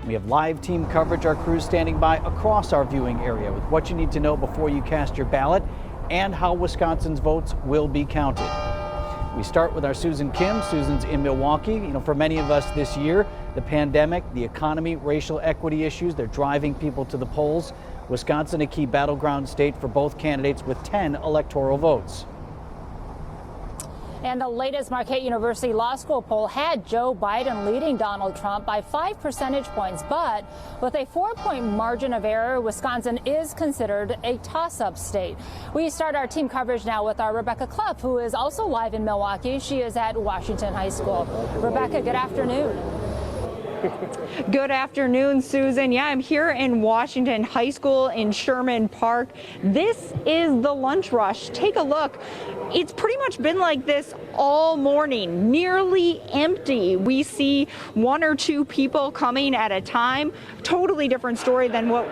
We have live team coverage, our crews standing by across our viewing area with what you need to know before you cast your ballot and how Wisconsin's votes will be counted. We start with our Susan Kim. Susan's in Milwaukee. You know, for many of us this year, the pandemic, the economy, racial equity issues, they're driving people to the polls. Wisconsin, a key battleground state for both candidates with 10 electoral votes. And the latest Marquette University Law School poll had Joe Biden leading Donald Trump by 5 percentage points. But with a 4-point margin of error, Wisconsin is considered a toss-up state. We start our team coverage now with our Rebecca Clough, who is also live in Milwaukee. She is at Washington High School. Rebecca, good afternoon. Good afternoon, Susan. Yeah, I'm here in Washington High School in Sherman Park. This is the lunch rush. Take a look. It's pretty much been like this all morning, nearly empty. We see 1 or 2 people coming at a time. Totally different story than what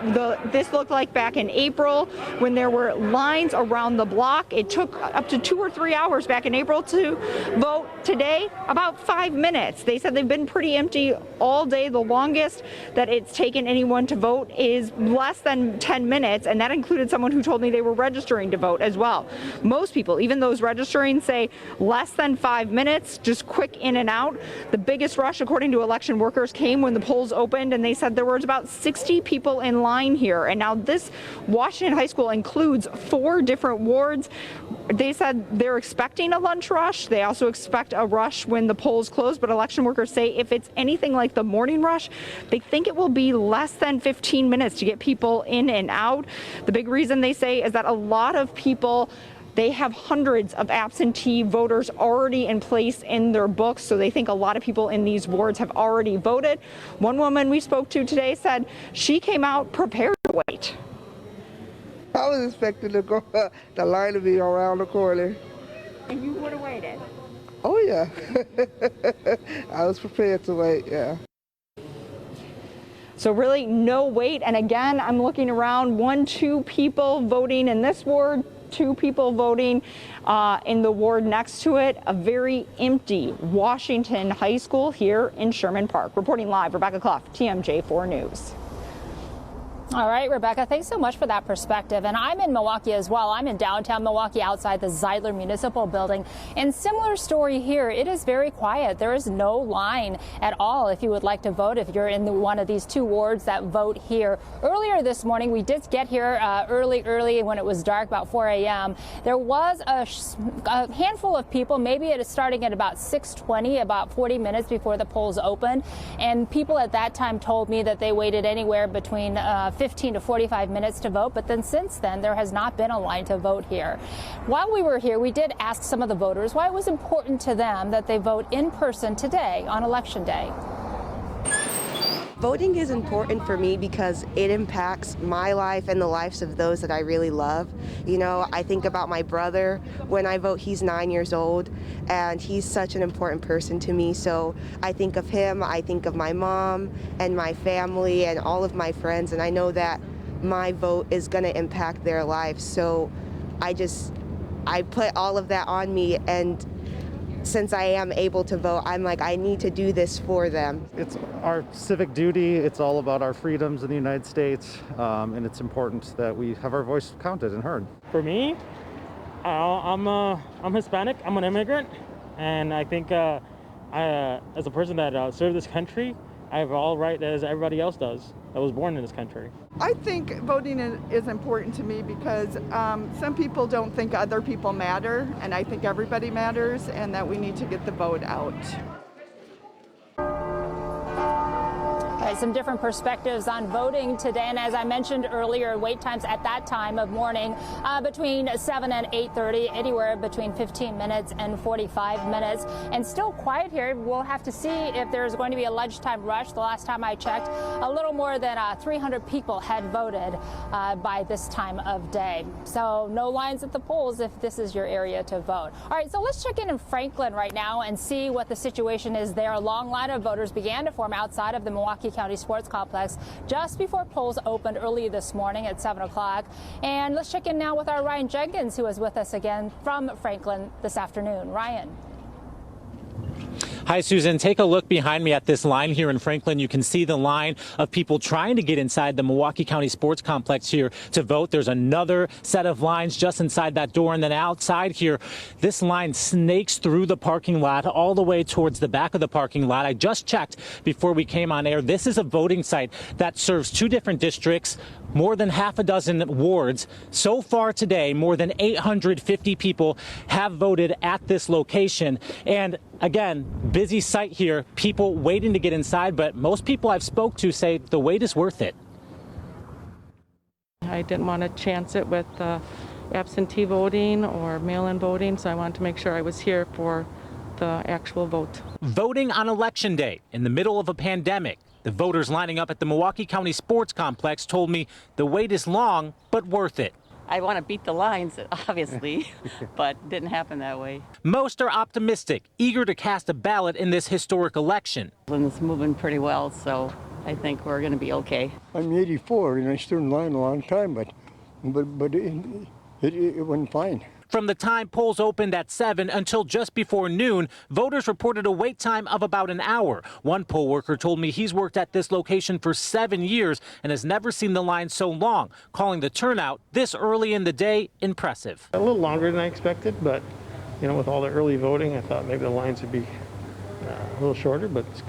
this looked like back in April when there were lines around the block. It took up to 2 or 3 hours back in April to vote. Today, about 5 minutes. They said they've been pretty empty all day. The longest that it's taken anyone to vote is less than 10 minutes, and that included someone who told me they were registering to vote as well. Most people, even those registering, say less than 5 minutes, just quick in and out. The biggest rush, according to election workers, came when the polls opened, and they said there was about 60 people in line here. And now this Washington High School includes 4 different wards. They said they're expecting a lunch rush. They also expect a rush when the polls close, but election workers say if it's anything like the morning rush, they think it will be less than 15 minutes to get people in and out. The big reason they say is that a lot of people, they have hundreds of absentee voters already in place in their books, so they think a lot of people in these wards have already voted. One woman we spoke to today said she came out prepared to wait. I was expecting to go, the line to be around the corner. And you would have waited? Oh yeah, I was prepared to wait, yeah. So really no wait, and again, I'm looking around, 1, 2 people voting in this ward, 2 people voting in the ward next to it. A very empty Washington High School here in Sherman Park. Reporting live, Rebecca Clough, TMJ4 News. All right, Rebecca, thanks so much for that perspective. And I'm in Milwaukee as well. I'm in downtown Milwaukee outside the Zeidler Municipal Building. And similar story here. It is very quiet. There is no line at all if you would like to vote, if you're in one of these 2 wards that vote here. Earlier this morning, we did get here early when it was dark, about 4 a.m. There was a handful of people. Maybe it is starting at about 6:20, about 40 minutes before the polls opened. And people at that time told me that they waited anywhere between 15 to 45 minutes to vote, but then since then there has not been a line to vote here. While we were here, we did ask some of the voters why it was important to them that they vote in person today on Election Day. Voting is important for me because it impacts my life and the lives of those that I really love. You know, I think about my brother. When I vote, he's 9 years old, and he's such an important person to me. So I think of him, I think of my mom and my family and all of my friends, and I know that my vote is going to impact their lives. So I put all of that on me, and since I am able to vote, I'm like, I need to do this for them. It's our civic duty. It's all about our freedoms in the United States, and it's important that we have our voice counted and heard. For me, I'm Hispanic. I'm an immigrant, and I think as a person that served this country, I have all right as everybody else does that was born in this country. I think voting is important to me because some people don't think other people matter, and I think everybody matters, and that we need to get the vote out. All right, some different perspectives on voting today. And as I mentioned earlier, wait times at that time of morning between 7 and 8:30, anywhere between 15 minutes and 45 minutes. And still quiet here. We'll have to see if there's going to be a lunchtime rush. The last time I checked, a little more than 300 people had voted by this time of day. So no lines at the polls if this is your area to vote. All right, so let's check in Franklin right now and see what the situation is there. A long line of voters began to form outside of the Milwaukee County Sports Complex just before polls opened early this morning at 7 o'clock. And let's check in now with our Ryan Jenkins, who is with us again from Franklin this afternoon. Ryan. Hi, Susan. Take a look behind me at this line here in Franklin. You can see the line of people trying to get inside the Milwaukee County Sports Complex here to vote. There's another set of lines just inside that door. And then outside here, this line snakes through the parking lot all the way towards the back of the parking lot. I just checked before we came on air. This is a voting site that serves 2 different districts, more than half a dozen wards. So far today, more than 850 people have voted at this location. And again, busy site here, people waiting to get inside, but most people I've spoke to say the wait is worth it. I didn't want to chance it with absentee voting or mail-in voting, so I wanted to make sure I was here for the actual vote. Voting on Election Day in the middle of a pandemic. The voters lining up at the Milwaukee County Sports Complex told me the wait is long, but worth it. I want to beat the lines, obviously, but it didn't happen that way. Most are optimistic, eager to cast a ballot in this historic election. And it's moving pretty well, so I think we're going to be okay. I'm 84 and I stood in line a long time, but it went fine. From the time polls opened at 7 until just before noon, voters reported a wait time of about an hour. One poll worker told me he's worked at this location for 7 years and has never seen the line so long, calling the turnout this early in the day impressive. A little longer than I expected, but with all the early voting, I thought maybe the lines would be a little shorter, but it's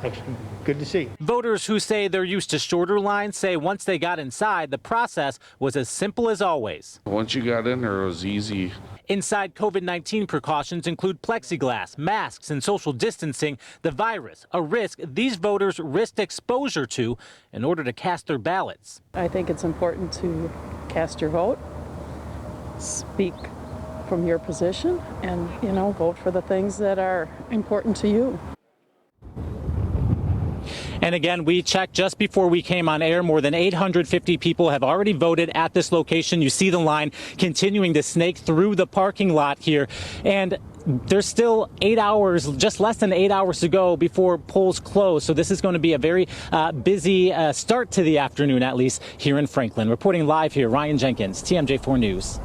actually good to see. Voters who say they're used to shorter lines say once they got inside, the process was as simple as always. Once you got in there, it was easy. Inside, COVID-19 precautions include plexiglass, masks, and social distancing. The virus, a risk these voters risked exposure to in order to cast their ballots. I think it's important to cast your vote, speak from your position, and, vote for the things that are important to you. And again, we checked just before we came on air. More than 850 people have already voted at this location. You see the line continuing to snake through the parking lot here. And there's still 8 hours, just less than 8 hours to go before polls close. So this is going to be a very busy start to the afternoon, at least here in Franklin. Reporting live here, Ryan Jenkins, TMJ4 News.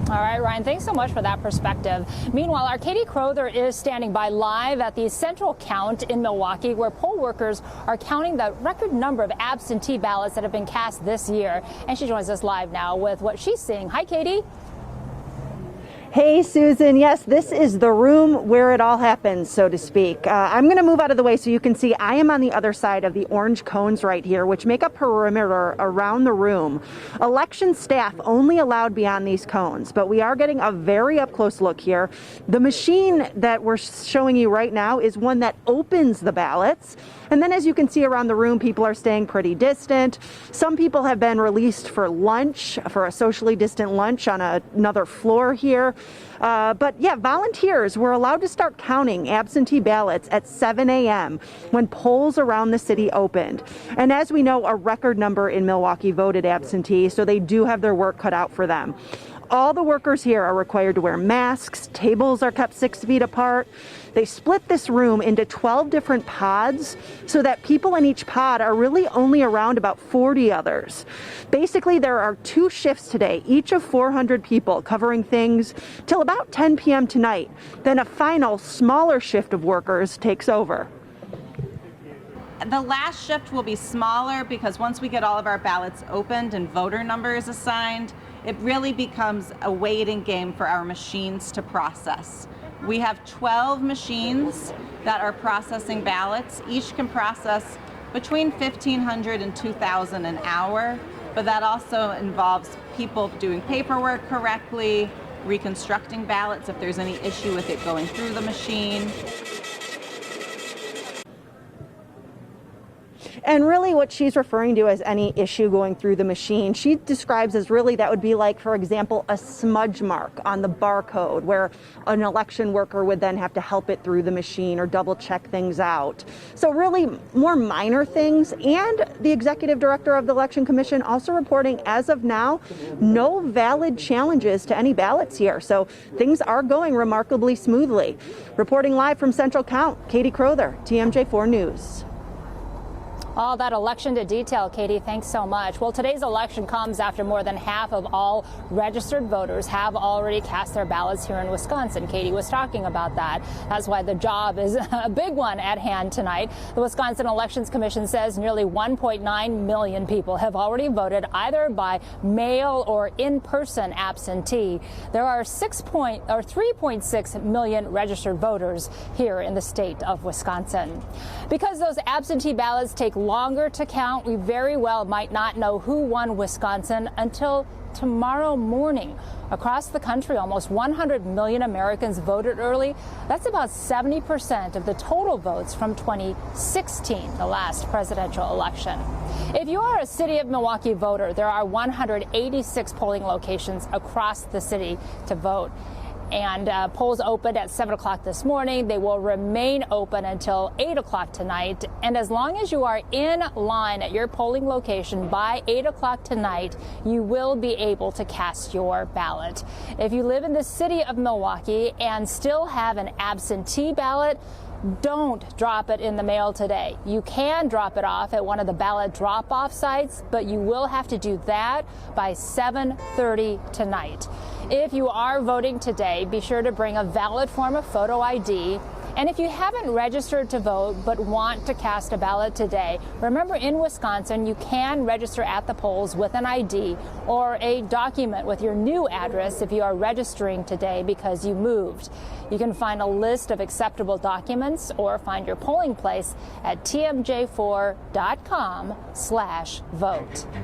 All right, Ryan, thanks so much for that perspective. Meanwhile, our Katie Crowther is standing by live at the Central Count in Milwaukee, where poll workers are counting the record number of absentee ballots that have been cast this year. And she joins us live now with what she's seeing. Hi, Katie. Hey, Susan. Yes, this is the room where it all happens, so to speak. I'm going to move out of the way so you can see I am on the other side of the orange cones right here, which make a perimeter around the room. Election staff only allowed beyond these cones, but we are getting a very up-close look here. The machine that we're showing you right now is one that opens the ballots. And then as you can see around the room, people are staying pretty distant. Some people have been released for lunch, for a socially distant lunch on another floor here. But yeah, volunteers were allowed to start counting absentee ballots at 7 a.m. when polls around the city opened. And as we know, a record number in Milwaukee voted absentee, so they do have their work cut out for them. All the workers here are required to wear masks. Tables are kept 6 feet apart. They split this room into 12 different pods so that people in each pod are really only around about 40 others. Basically, there are 2 shifts today, each of 400 people, covering things till about 10 p.m. tonight. Then a final, smaller shift of workers takes over. The last shift will be smaller because once we get all of our ballots opened and voter numbers assigned, it really becomes a waiting game for our machines to process. We have 12 machines that are processing ballots. Each can process between 1,500 and 2,000 an hour, but that also involves people doing paperwork correctly, reconstructing ballots if there's any issue with it going through the machine. And really what she's referring to as any issue going through the machine, she describes as really that would be like, for example, a smudge mark on the barcode where an election worker would then have to help it through the machine or double check things out. So really more minor things. And the executive director of the Election Commission also reporting as of now, no valid challenges to any ballots here. So things are going remarkably smoothly. Reporting live from Central Count, Katie Crowther, TMJ4 News. All that election to detail, Katie. Thanks so much. Well, today's election comes after more than half of all registered voters have already cast their ballots here in Wisconsin. Katie was talking about that. That's why the job is a big one at hand tonight. The Wisconsin Elections Commission says nearly 1.9 million people have already voted either by mail or in-person absentee. There are 3.6 million registered voters here in the state of Wisconsin. Because those absentee ballots take longer to count, we very well might not know who won Wisconsin until tomorrow morning. Across the country, almost 100 million Americans voted early. That's about 70% of the total votes from 2016, the last presidential election. If you are a City of Milwaukee voter, there are 186 polling locations across the city to vote. And polls opened at 7 o'clock this morning. They will remain open until 8 o'clock tonight. And as long as you are in line at your polling location by 8 o'clock tonight, you will be able to cast your ballot. If you live in the City of Milwaukee and still have an absentee ballot, don't drop it in the mail today. You can drop it off at one of the ballot drop-off sites, but you will have to do that by 7:30 tonight. If you are voting today, be sure to bring a valid form of photo ID. And if you haven't registered to vote but want to cast a ballot today, remember in Wisconsin you can register at the polls with an ID or a document with your new address if you are registering today because you moved. You can find a list of acceptable documents or find your polling place at tmj4.com/vote.